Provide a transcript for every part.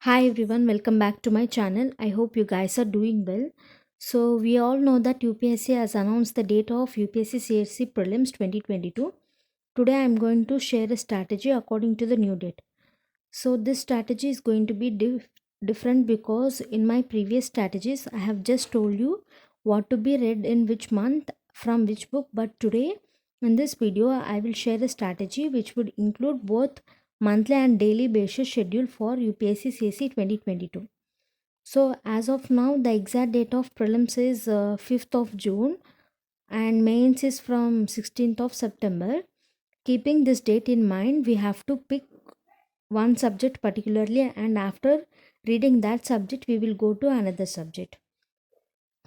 Hi everyone, welcome back to my channel. I hope you guys are doing well. So, we all know that UPSC has announced the date of UPSC CSC Prelims 2022. Today I am going to share a strategy according to the new date. So, this strategy is going to be different because in my previous strategies I have just told you what to be read in which month from which book, but today in this video I will share a strategy which would include both monthly and daily basis schedule for UPSC CSC 2022. So as of now, the exact date of prelims is 5th of June and mains is from 16th of September. Keeping this date in mind, we have to pick one subject particularly, and after reading that subject, we will go to another subject.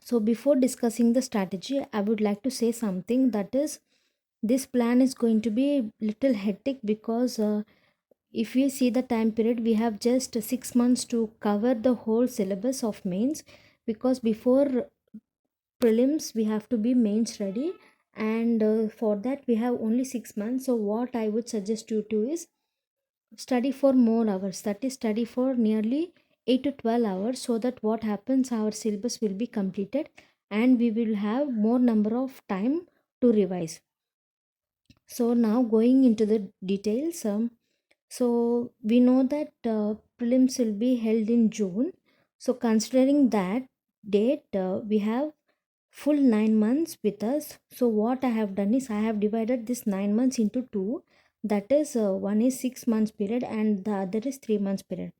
So before discussing the strategy, I would like to say something, that is, this plan is going to be little hectic because if we see the time period, we have just 6 months to cover the whole syllabus of mains, because before prelims we have to be mains ready, and for that we have only 6 months. So what I would suggest you to is study for more hours, that is study for nearly 8 to 12 hours, so that what happens, our syllabus will be completed and we will have more number of time to revise. So now going into the details, so we know that prelims will be held in June. So considering that date, we have full 9 months with us. So what I have done is I have divided this 9 months into two. That is, one is 6 months period and the other is 3 months period.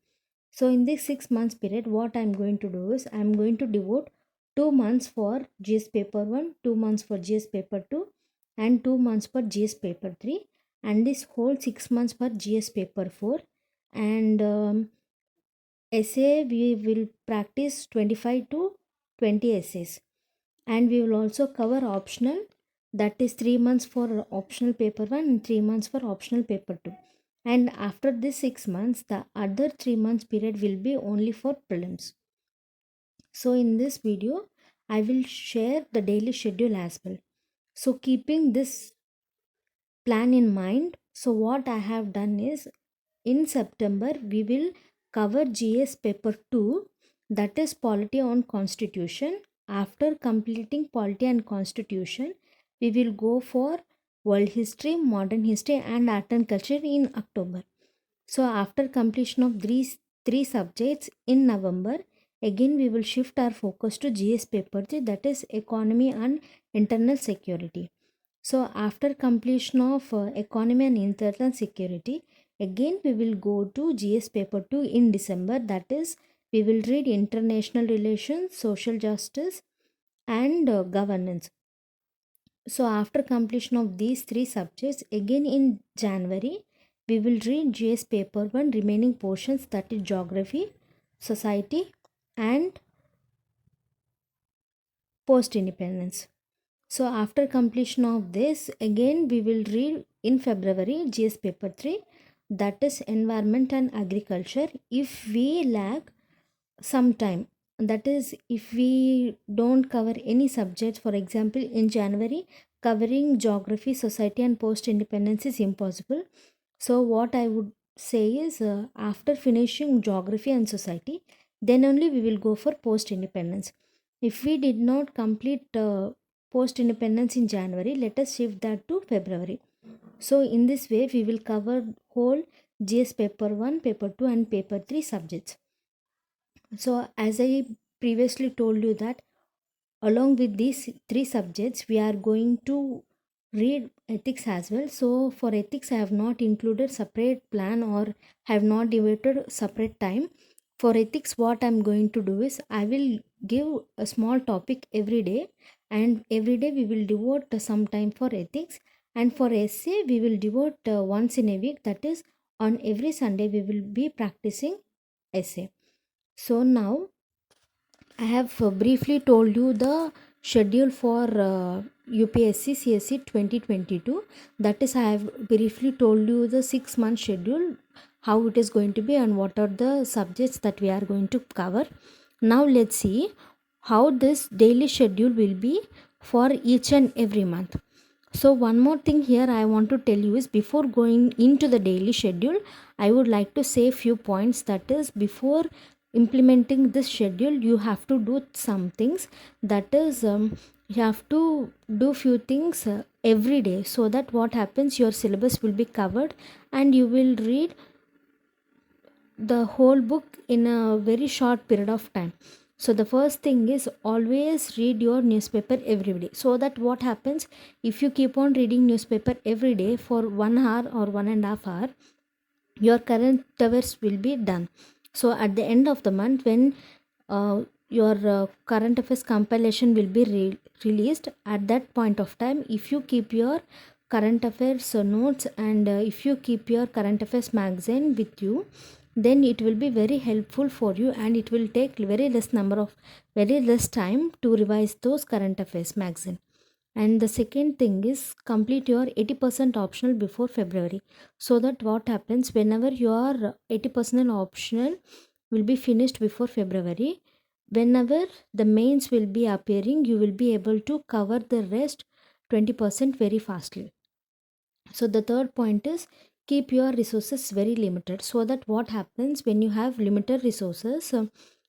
So in this 6 months period, what I'm going to do is I'm going to devote 2 months for GS paper 1, 2 months for GS paper 2, and 2 months for GS paper 3, and this whole 6 months for GS paper 4. And essay we will practice 25 to 20 essays, and we will also cover optional, that is 3 months for optional paper 1 and 3 months for optional paper 2. And after this 6 months, the other 3 months period will be only for prelims. So in this video I will share the daily schedule as well. So keeping this plan in mind, so what I have done is, in September we will cover GS paper 2, that is polity on constitution. After completing polity and constitution, we will go for world history, modern history and art and culture in October. So after completion of these three subjects in November, again we will shift our focus to GS paper 3, that is economy and internal security. So after completion of economy and internal security, again we will go to GS paper 2 in December, that is we will read international relations, social justice and governance. So after completion of these three subjects, again in January, we will read GS paper 1 remaining portions, that is geography, society and post independence. So after completion of this, again we will read in February GS paper 3, that is environment and agriculture. If we lack some time, that is if we don't cover any subjects, for example in January covering geography, society and post independence is impossible. So what I would say is, after finishing geography and society, then only we will go for post independence. If we did not complete post independence in January, let us shift that to February. So in this way we will cover whole GS paper 1, paper 2 and paper 3 subjects. So as I previously told you that along with these three subjects we are going to read ethics as well. So for ethics I have not included separate plan or have not devoted separate time. For ethics what I'm going to do is I will give a small topic every day, and every day we will devote some time for ethics, and for essay we will devote once in a week, that is on every Sunday we will be practicing essay. So now I have briefly told you the schedule for UPSC CSC 2022. That is, I have briefly told you the 6 month schedule, how it is going to be, and what are the subjects that we are going to cover. Now, let's see how this daily schedule will be for each and every month. So one more thing here I want to tell you is, before going into the daily schedule, I would like to say few points. That is, before implementing this schedule, you have to do some things. That is, you have to do few things every day, so that what happens, your syllabus will be covered and you will read the whole book in a very short period of time. So the first thing is, always read your newspaper every day, so that what happens, if you keep on reading newspaper every day for 1 hour or 1.5 hour, your current affairs will be done. So at the end of the month, when your current affairs compilation will be released, at that point of time, if you keep your current affairs notes, and if you keep your current affairs magazine with you, then it will be very helpful for you, and it will take very less time to revise those current affairs magazine. And the second thing is, complete your 80% optional before February, so that what happens, whenever your 80% optional will be finished before February, whenever the mains will be appearing, you will be able to cover the rest 20% very fastly. So the third point is, keep your resources very limited, so that what happens, when you have limited resources,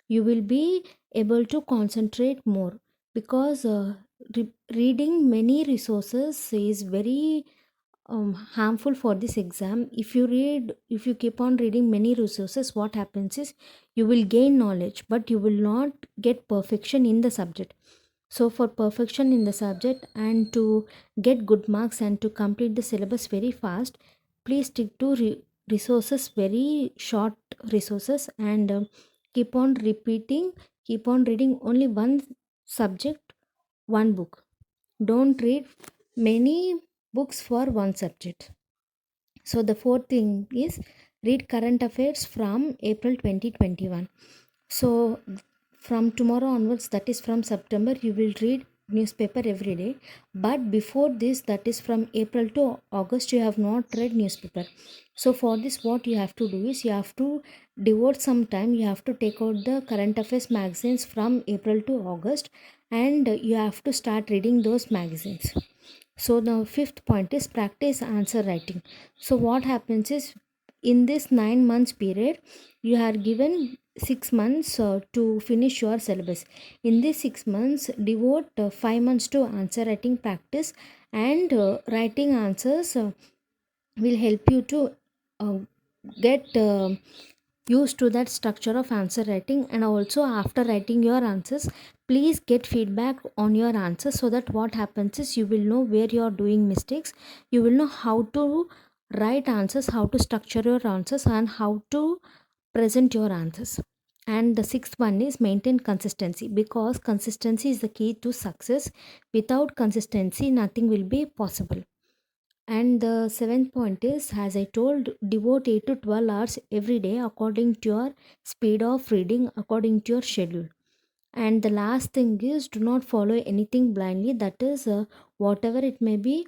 you will be able to concentrate more, because reading many resources is very harmful for this exam. If you keep on reading many resources, what happens is, you will gain knowledge, but you will not get perfection in the subject. So for perfection in the subject, and to get good marks, and to complete the syllabus very fast, please stick to resources, very short resources, and keep on reading only one subject, one book. Don't read many books for one subject. So the fourth thing is, read current affairs from April 2021. So from tomorrow onwards, that is from September, you will read newspaper every day. But before this, that is from April to August, you have not read newspaper. So for this, what you have to do is, you have to devote some time. You have to take out the current affairs magazines from April to August, and you have to start reading those magazines. So the fifth point is, practice answer writing. So what happens is, in this 9 months period, you are given 6 months to finish your syllabus. In these 6 months, devote 5 months to answer writing practice, and writing answers will help you to uh, get used to that structure of answer writing. And also, after writing your answers, please get feedback on your answers, so that what happens is, you will know where you are doing mistakes. You will know how to write answers, how to structure your answers, and how to present your answers. And the sixth one is, maintain consistency, because consistency is the key to success. Without consistency, nothing will be possible. And the seventh point is, as I told, devote 8 to 12 hours every day, according to your speed of reading, according to your schedule. And the last thing is, do not follow anything blindly. That is, whatever it may be,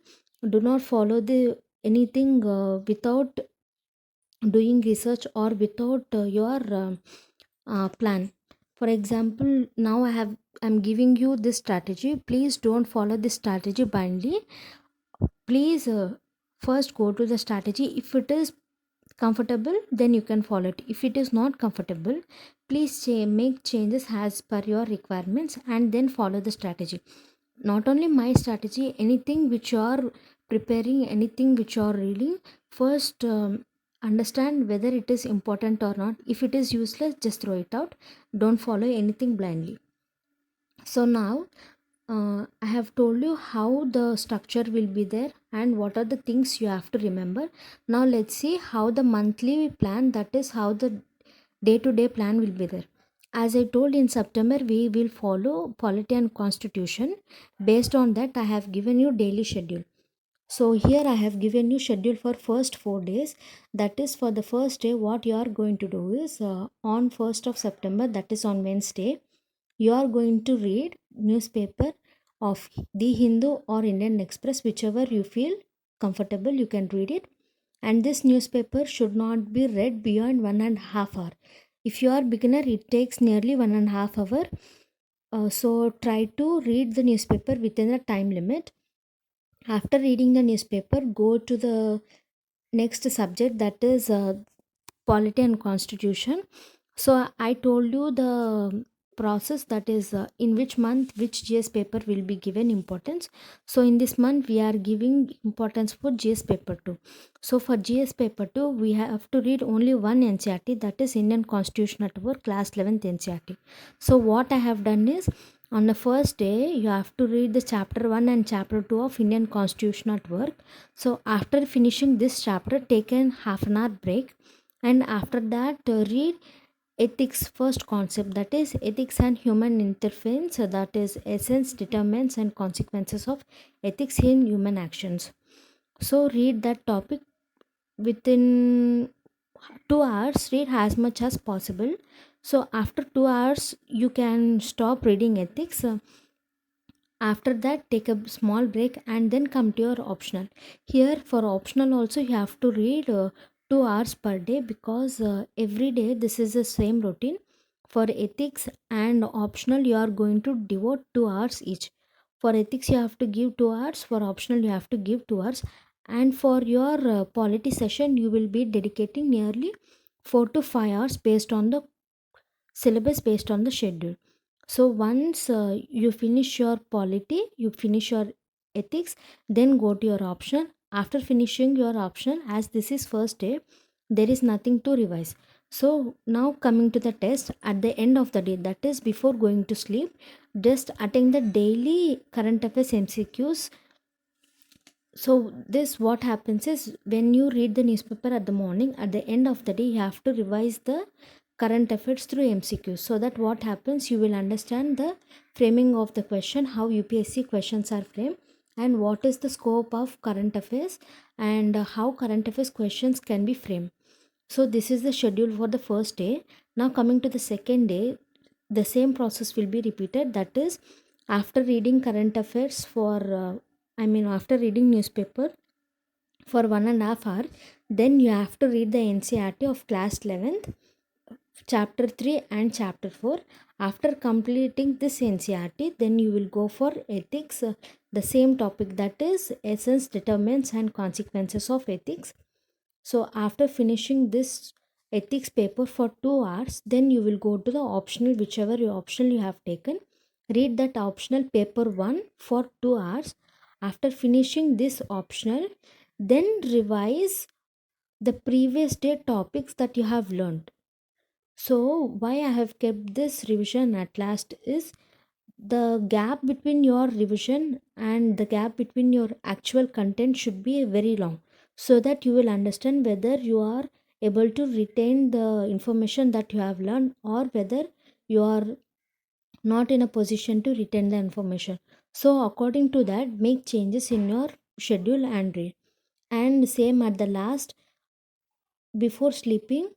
do not follow the anything without doing research, or without your plan. For example, now I'm giving you this strategy. Please don't follow this strategy blindly. Please first go to the strategy. If it is comfortable, then you can follow it. If it is not comfortable, please make changes as per your requirements, and then follow the strategy. Not only my strategy, anything which you are preparing, anything which you are reading, first understand whether it is important or not. If it is useless, just throw it out. Don't follow anything blindly. So now I have told you how the structure will be there, and what are the things you have to remember. Now let's see how the monthly plan, that is how the day to day plan will be there. As I told, in September we will follow polity and constitution. Based on that, I have given you daily schedule. So here I have given you schedule for first 4 days. That is, for the first day, what you are going to do is, on 1st of September, that is on Wednesday, you are going to read newspaper of The Hindu or Indian Express, whichever you feel comfortable, you can read it. And this newspaper should not be read beyond 1.5 hour. If you are beginner, it takes nearly 1.5 hour. So try to read the newspaper within the time limit. After reading the newspaper, go to the next subject, that is polity and constitution. So I told you the process, that is in which month which GS paper will be given importance. So in this month we are giving importance for GS paper 2. So for GS paper 2 we have to read only one NCERT, that is Indian Constitution at Work class 11th NCERT. So what I have done is, on the first day you have to read the chapter 1 and chapter 2 of Indian Constitution at Work. So after finishing this chapter, take an half an hour break, and after that read ethics first concept, that is ethics and human interference, that is essence, determinants and consequences of ethics in human actions. So read that topic within 2 hours, read as much as possible. So after 2 hours you can stop reading ethics. After that take a small break and then come to your optional. Here for optional also you have to read 2 hours per day, because every day this is the same routine. For ethics and optional you are going to devote 2 hours each. For ethics you have to give 2 hours, for optional you have to give 2 hours, and for your polity session you will be dedicating nearly 4 to 5 hours based on the syllabus, based on the schedule. So once you finish your polity, you finish your ethics, then go to your optional. After finishing your optional, as this is first day, there is nothing to revise. So now coming to the test at the end of the day, that is before going to sleep, just attend the daily current affairs MCQs. So this what happens is, when you read the newspaper at the morning, at the end of the day you have to revise the current affairs through MCQ, so that what happens, you will understand the framing of the question, how UPSC questions are framed, and what is the scope of current affairs, and how current affairs questions can be framed. So this is the schedule for the first day. Now coming to the second day, the same process will be repeated, that is after reading current affairs for after reading newspaper for 1.5 hour, then you have to read the NCERT of class 11th, chapter 3 and chapter 4. After completing this NCERT, then you will go for ethics, the same topic, that is essence, determinants and consequences of ethics. So after finishing this ethics paper for 2 hours, then you will go to the optional, whichever your optional you have taken. Read that optional paper 1 for 2 hours. After finishing this optional, then revise the previous day topics that you have learned. So why I have kept this revision at last is, the gap between your revision and the gap between your actual content should be very long, so that you will understand whether you are able to retain the information that you have learned, or whether you are not in a position to retain the information. So according to that, make changes in your schedule and read. And same at the last, before sleeping,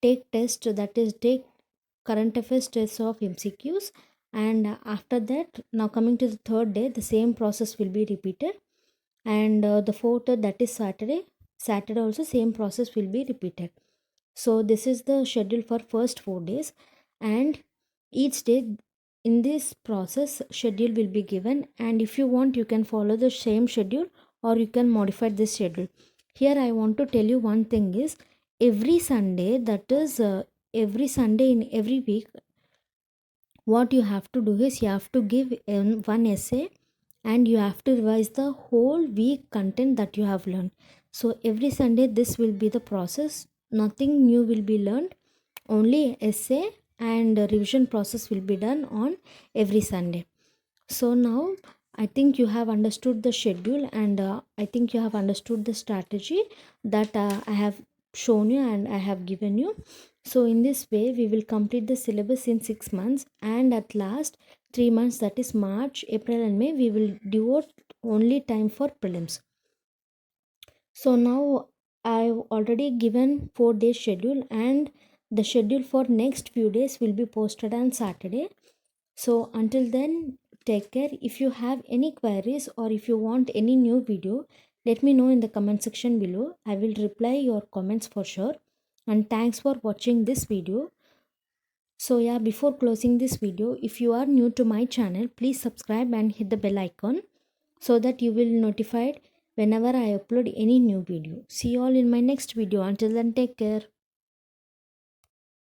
take test, that is take current affairs tests of MCQs. And after that, now coming to the third day, the same process will be repeated. And the fourth, that is Saturday also same process will be repeated. So this is the schedule for first 4 days, and each day in this process schedule will be given, and if you want you can follow the same schedule, or you can modify this schedule. Here I want to tell you one thing is, every Sunday, that is every Sunday in every week, what you have to do is, you have to give one essay, and you have to revise the whole week content that you have learned. So every Sunday this will be the process, nothing new will be learned, only essay and revision process will be done on every Sunday. So now I think you have understood the schedule, and I think you have understood the strategy that I have shown you and I have given you. So in this way we will complete the syllabus in 6 months, and at last 3 months, that is March, April and May, we will devote only time for prelims. So now I've already given 4 days schedule, and the schedule for next few days will be posted on Saturday. So until then, take care. If you have any queries, or if you want any new video, let me know in the comment section below. I will reply your comments for sure. And thanks for watching this video. So yeah, before closing this video, if you are new to my channel, please subscribe and hit the bell icon. so that you will notified whenever I upload any new video. See you all in my next video. Until then, take care.